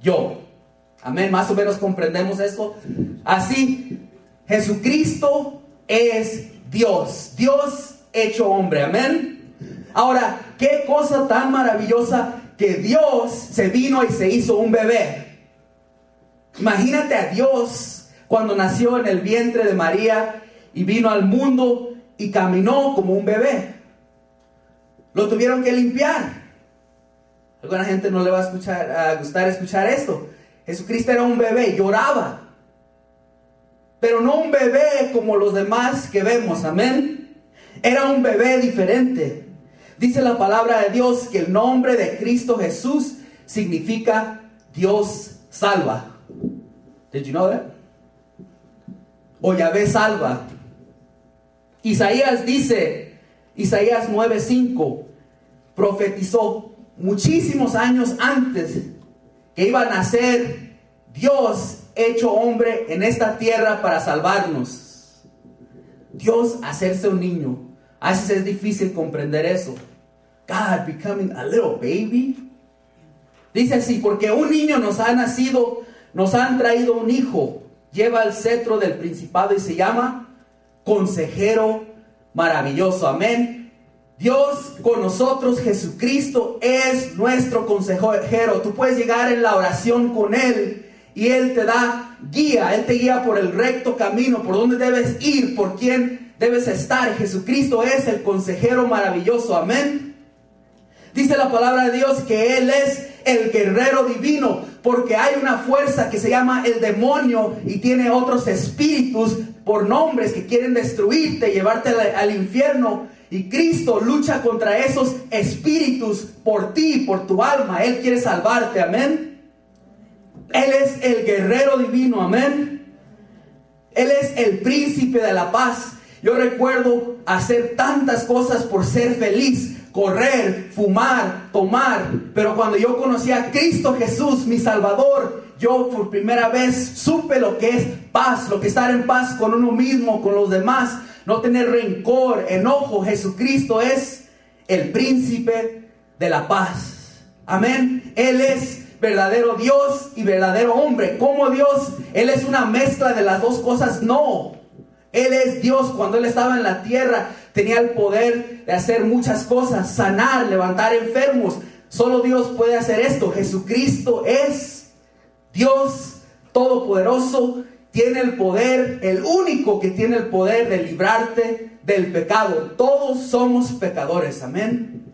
yo. Amén, más o menos comprendemos esto. Así, Jesucristo es Dios, Dios hecho hombre, amén. Ahora, qué cosa tan maravillosa que Dios se vino y se hizo un bebé. Imagínate a Dios cuando nació en el vientre de María y vino al mundo y caminó como un bebé. Lo tuvieron que limpiar. A alguna gente no le va a gustar escuchar esto. Jesucristo era un bebé, lloraba. Pero no un bebé como los demás que vemos, amén. Era un bebé diferente. Dice la palabra de Dios que el nombre de Cristo Jesús significa Dios salva. Did you know that? O Yahvé salva. Isaías dice, Isaías 9:5, profetizó muchísimos años antes que iba a nacer Dios hecho hombre en esta tierra para salvarnos. Dios hacerse un niño. A veces es difícil comprender eso. God becoming a little baby. Dice así, porque un niño nos ha nacido, nos han traído un hijo, lleva el cetro del principado y se llama Consejero Maravilloso, amén. Dios con nosotros, Jesucristo es nuestro consejero. Tú puedes llegar en la oración con Él y Él te da guía. Él te guía por el recto camino, por dónde debes ir, por quién debes estar. Jesucristo es el consejero maravilloso, amén. Dice la palabra de Dios que Él es el guerrero divino, porque hay una fuerza que se llama el demonio y tiene otros espíritus por nombres que quieren destruirte, llevarte al infierno. Y Cristo lucha contra esos espíritus por ti, por tu alma. Él quiere salvarte, amén. Él es el guerrero divino, amén. Él es el príncipe de la paz. Yo recuerdo hacer tantas cosas por ser feliz, correr, fumar, tomar. Pero cuando yo conocí a Cristo Jesús, mi Salvador, yo por primera vez supe lo que es paz, lo que es estar en paz con uno mismo, con los demás. No tener rencor, enojo. Jesucristo es el príncipe de la paz. Amén. Él es verdadero Dios y verdadero hombre. ¿Cómo Dios? Él es una mezcla de las dos cosas. No. Él es Dios. Cuando Él estaba en la tierra, tenía el poder de hacer muchas cosas. Sanar, levantar enfermos. Solo Dios puede hacer esto. Jesucristo es Dios todopoderoso. Tiene el poder, el único que tiene el poder de librarte del pecado. Todos somos pecadores, amén.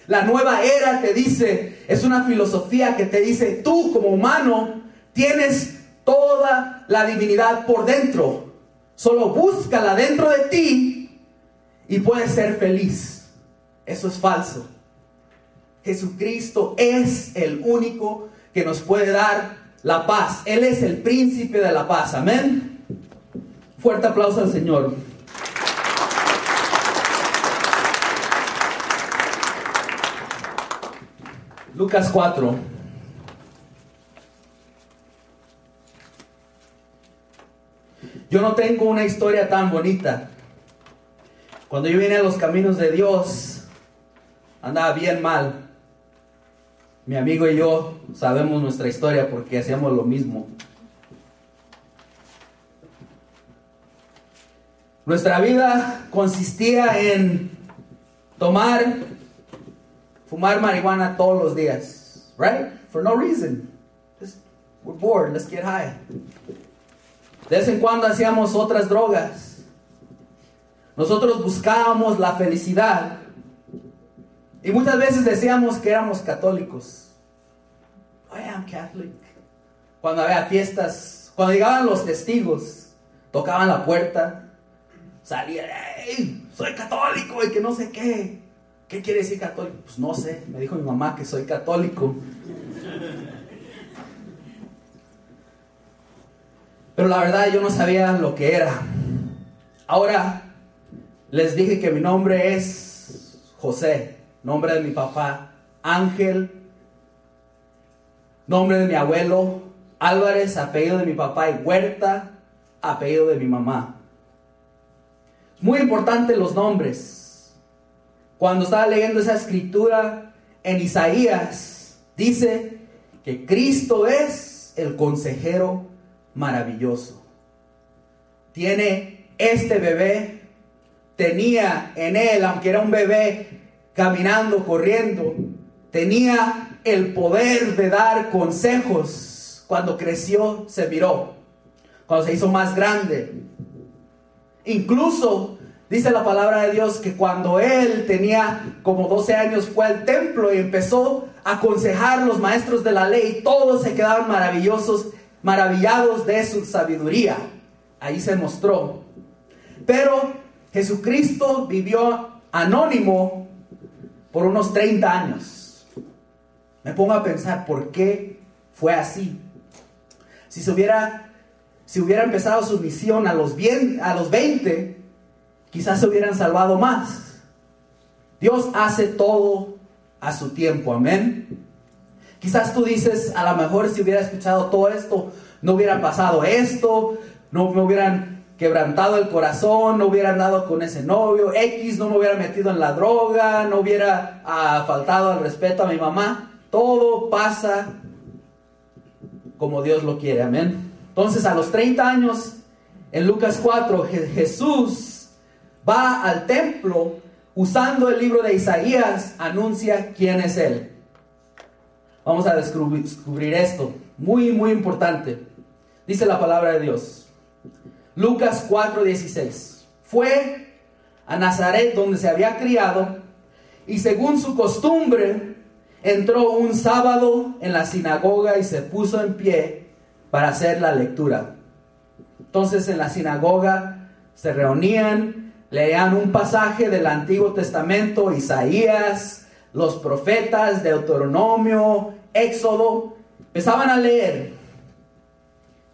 La nueva era te dice, es una filosofía que te dice, tú como humano tienes toda la divinidad por dentro. Solo búscala dentro de ti y puedes ser feliz. Eso es falso. Jesucristo es el único que nos puede dar la paz. Él es el príncipe de la paz. Amén. Fuerte aplauso al Señor. Lucas 4. Yo no tengo una historia tan bonita. Cuando yo vine a los caminos de Dios, andaba bien mal. Mi amigo y yo sabemos nuestra historia porque hacíamos lo mismo. Nuestra vida consistía en fumar marihuana todos los días. Right? For no reason. Just, we're bored, let's get high. De vez en cuando hacíamos otras drogas. Nosotros buscábamos la felicidad. Y muchas veces decíamos que éramos católicos. I am Catholic. Cuando había fiestas, cuando llegaban los testigos, tocaban la puerta, salía, hey, soy católico y que no sé qué. ¿Qué quiere decir católico? Pues no sé, me dijo mi mamá que soy católico. Pero la verdad yo no sabía lo que era. Ahora les dije que mi nombre es José. Nombre de mi papá, Ángel. Nombre de mi abuelo, Álvarez. Apellido de mi papá, y Huerta. Apellido de mi mamá. Muy importante los nombres. Cuando estaba leyendo esa escritura en Isaías, dice que Cristo es el consejero maravilloso. Tiene este bebé, tenía en él, aunque era un bebé caminando, corriendo, tenía el poder de dar consejos. Cuando creció, se miró. Cuando se hizo más grande. Incluso dice la palabra de Dios que cuando él tenía como 12 años fue al templo y empezó a aconsejar a los maestros de la ley. Todos se quedaban maravillados de su sabiduría. Ahí se mostró. Pero Jesucristo vivió anónimo por unos 30 años. Me pongo a pensar por qué fue así. Si hubiera empezado su misión a los 20, quizás se hubieran salvado más. Dios hace todo a su tiempo, amén. Quizás tú dices, a lo mejor si hubiera escuchado todo esto, no hubiera pasado esto, no me hubieran quebrantado el corazón, no hubiera andado con ese novio, no me hubiera metido en la droga, no hubiera faltado al respeto a mi mamá. Todo pasa como Dios lo quiere, amén. Entonces a los 30 años, en Lucas 4, Jesús va al templo usando el libro de Isaías, anuncia quién es Él. Vamos a descubrir esto, muy importante. Dice la palabra de Dios. Lucas 4:16. Fue a Nazaret donde se había criado y según su costumbre entró un sábado en la sinagoga y se puso en pie para hacer la lectura. Entonces en la sinagoga se reunían, leían un pasaje del Antiguo Testamento, Isaías, los profetas, Deuteronomio, Éxodo. Empezaban a leer.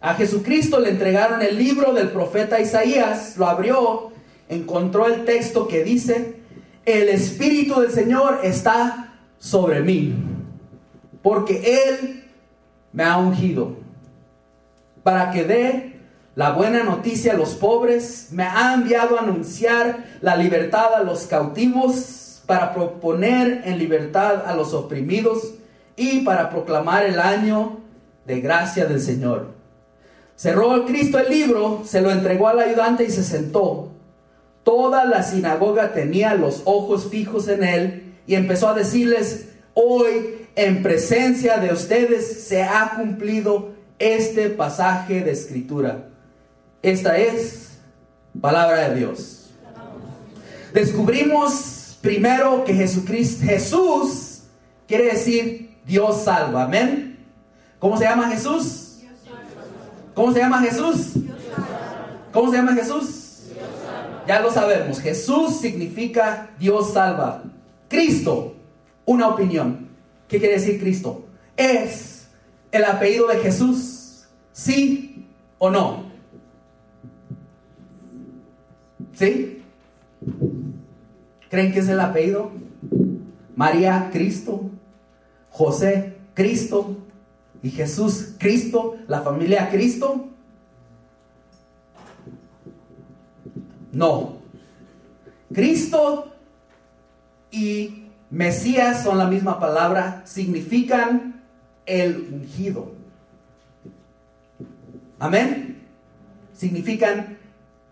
A Jesucristo le entregaron el libro del profeta Isaías, lo abrió, encontró el texto que dice: el Espíritu del Señor está sobre mí, porque Él me ha ungido para que dé la buena noticia a los pobres, me ha enviado a anunciar la libertad a los cautivos, para proponer en libertad a los oprimidos y para proclamar el año de gracia del Señor. Cerró el Cristo el libro, se lo entregó al ayudante y se sentó. Toda la sinagoga tenía los ojos fijos en él y empezó a decirles: hoy en presencia de ustedes se ha cumplido este pasaje de escritura. Esta es palabra de Dios. Descubrimos primero que Jesús quiere decir Dios salva, amén. ¿Cómo se llama Jesús? ¿Cómo se llama Jesús? ¿Cómo se llama Jesús? Ya lo sabemos. Jesús significa Dios salva. Cristo, una opinión. ¿Qué quiere decir Cristo? ¿Es el apellido de Jesús? ¿Sí o no? ¿Sí? ¿Creen que es el apellido? María, Cristo. José, Cristo. Y Jesús, Cristo, la familia Cristo. No. Cristo y Mesías son la misma palabra, significan el ungido. Amén.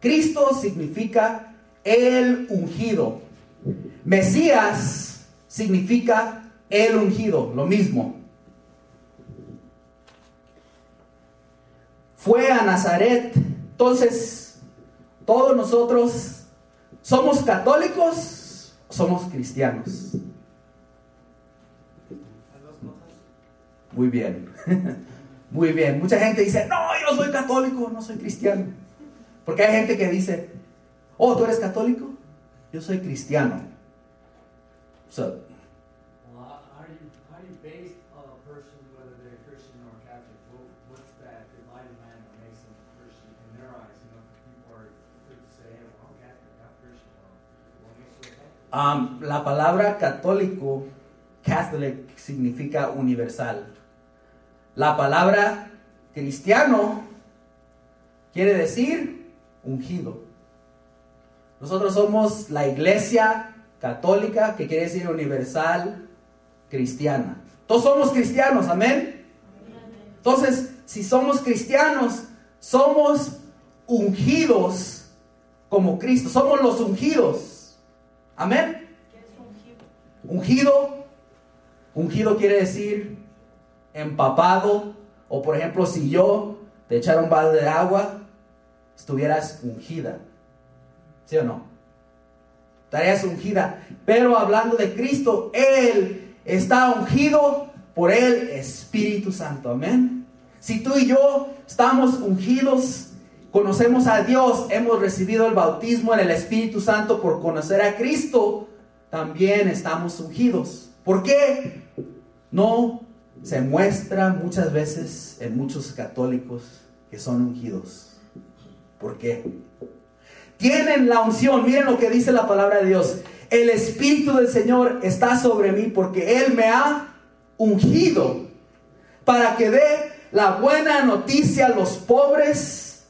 Cristo significa el ungido. Mesías significa el ungido, lo mismo. Fue a Nazaret. Entonces, todos nosotros somos católicos o somos cristianos. Muy bien. Muy bien. Mucha gente dice: no, yo soy católico, no soy cristiano. Porque hay gente que dice: oh, ¿tú eres católico? Yo soy cristiano. So, la palabra católico, Catholic, significa universal. La palabra cristiano quiere decir ungido. Nosotros somos la iglesia católica, que quiere decir universal cristiana. Todos somos cristianos, amén. Entonces, si somos cristianos, somos ungidos como Cristo. Somos los ungidos. Amén. ¿Qué es ungido? Ungido quiere decir empapado. O por ejemplo, si yo te echara un balde de agua, estuvieras ungida. ¿Sí o no? Estarías ungida. Pero hablando de Cristo, Él está ungido por el Espíritu Santo. Amén. Si tú y yo estamos ungidos, conocemos a Dios, hemos recibido el bautismo en el Espíritu Santo por conocer a Cristo, también estamos ungidos. ¿Por qué? No se muestra muchas veces en muchos católicos que son ungidos. ¿Por qué? Tienen la unción. Miren lo que dice la palabra de Dios. El Espíritu del Señor está sobre mí porque Él me ha ungido para que dé la buena noticia a los pobres.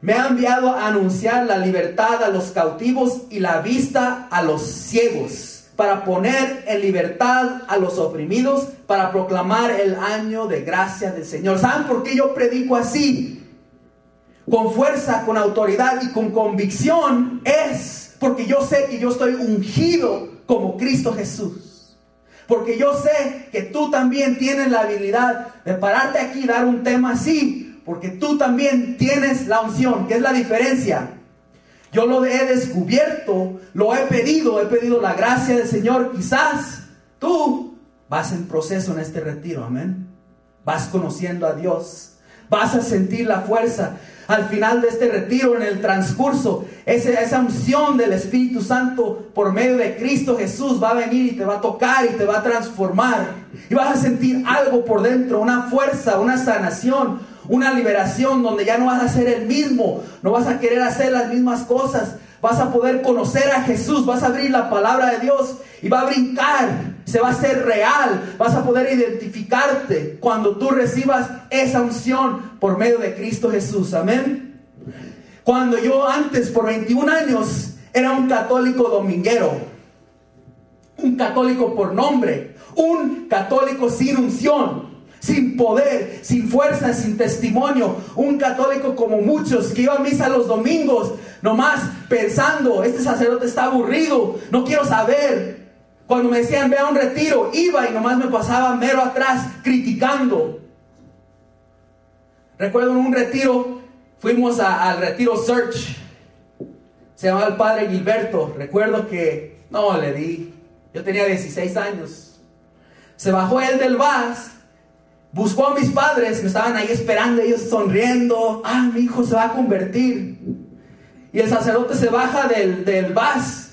Me ha enviado a anunciar la libertad a los cautivos y la vista a los ciegos, para poner en libertad a los oprimidos, para proclamar el año de gracia del Señor. ¿Saben por qué yo predico así? Con fuerza, con autoridad y con convicción. Es porque yo sé que yo estoy ungido como Cristo Jesús. Porque yo sé que tú también tienes la habilidad de pararte aquí y dar un tema así. Porque tú también tienes la unción. ¿Qué es la diferencia? Yo lo he descubierto, lo he pedido la gracia del Señor. Quizás tú vas en proceso en este retiro, amén. Vas conociendo a Dios. Vas a sentir la fuerza. Al final de este retiro, en el transcurso, esa unción del Espíritu Santo por medio de Cristo Jesús va a venir y te va a tocar y te va a transformar. Y vas a sentir algo por dentro, una fuerza, una sanación, una liberación donde ya no vas a ser el mismo. No vas a querer hacer las mismas cosas. Vas a poder conocer a Jesús. Vas a abrir la palabra de Dios y va a brincar. Se va a hacer real. Vas a poder identificarte cuando tú recibas esa unción por medio de Cristo Jesús. Amén. Cuando yo antes, por 21 años, era un católico dominguero. Un católico por nombre. Un católico sin unción, sin poder, sin fuerza, sin testimonio. Un católico como muchos que iba a misa los domingos, nomás pensando, este sacerdote está aburrido, no quiero saber. Cuando me decían ve a un retiro, iba y nomás me pasaba mero atrás criticando. Recuerdo en un retiro, fuimos al retiro Search. Se llamaba el padre Gilberto. Recuerdo que, yo tenía 16 años. Se bajó él del bus, buscó a mis padres, me estaban ahí esperando, ellos sonriendo. Mi hijo se va a convertir. Y el sacerdote se baja del bus.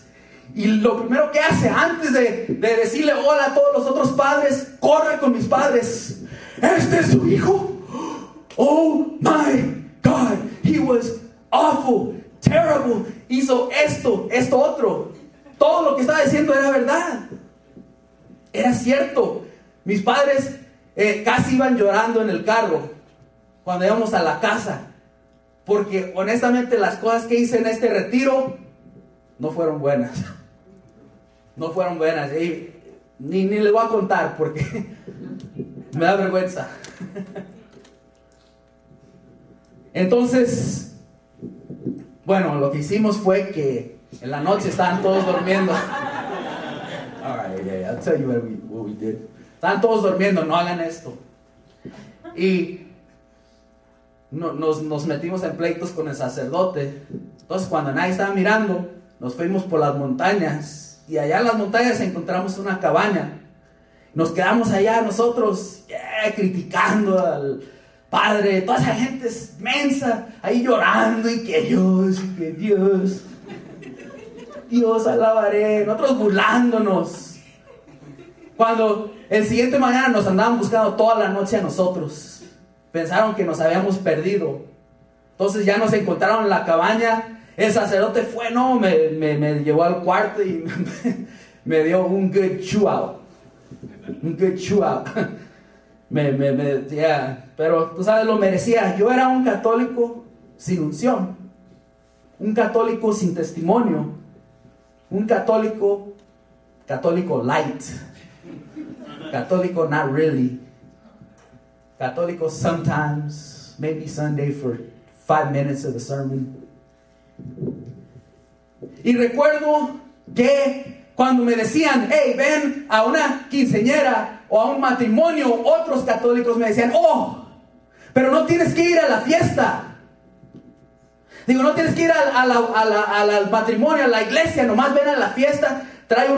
Y lo primero que hace, antes de decirle hola a todos los otros padres, corre con mis padres. ¿Este es su hijo? Oh my God, he was awful, terrible. Hizo esto otro. Todo lo que estaba diciendo era verdad. Era cierto. Mis padres casi iban llorando en el carro cuando íbamos a la casa. Porque honestamente las cosas que hice en este retiro no fueron buenas. No fueron buenas. Ni les voy a contar porque me da vergüenza. Entonces, bueno, lo que hicimos fue que en la noche estaban todos durmiendo. Alright, yeah, I'll tell you what we did. Estaban todos durmiendo, no hagan esto. Y nos metimos en pleitos con el sacerdote. Entonces, cuando nadie estaba mirando, nos fuimos por las montañas. Y allá en las montañas encontramos una cabaña. Nos quedamos allá nosotros, criticando al padre. Toda esa gente es mensa, ahí llorando y que Dios. Dios alabaré. Nosotros burlándonos. Cuando el siguiente mañana nos andaban buscando toda la noche a nosotros. Pensaron que nos habíamos perdido. Entonces ya nos encontraron en la cabaña. El sacerdote fue, me llevó al cuarto y me dio un good chew out. Un good chew out. Pero tú sabes, lo merecía. Yo era un católico sin unción. Un católico sin testimonio. Un católico light. Católico not really. Católicos sometimes, maybe Sunday for 5 minutes of the sermon. Y recuerdo que cuando me decían, hey, ven a una quinceañera o a un matrimonio, otros católicos me decían, oh, pero no tienes que ir a la fiesta. Digo, no tienes que ir al matrimonio, a la iglesia, nomás ven a la fiesta, trae un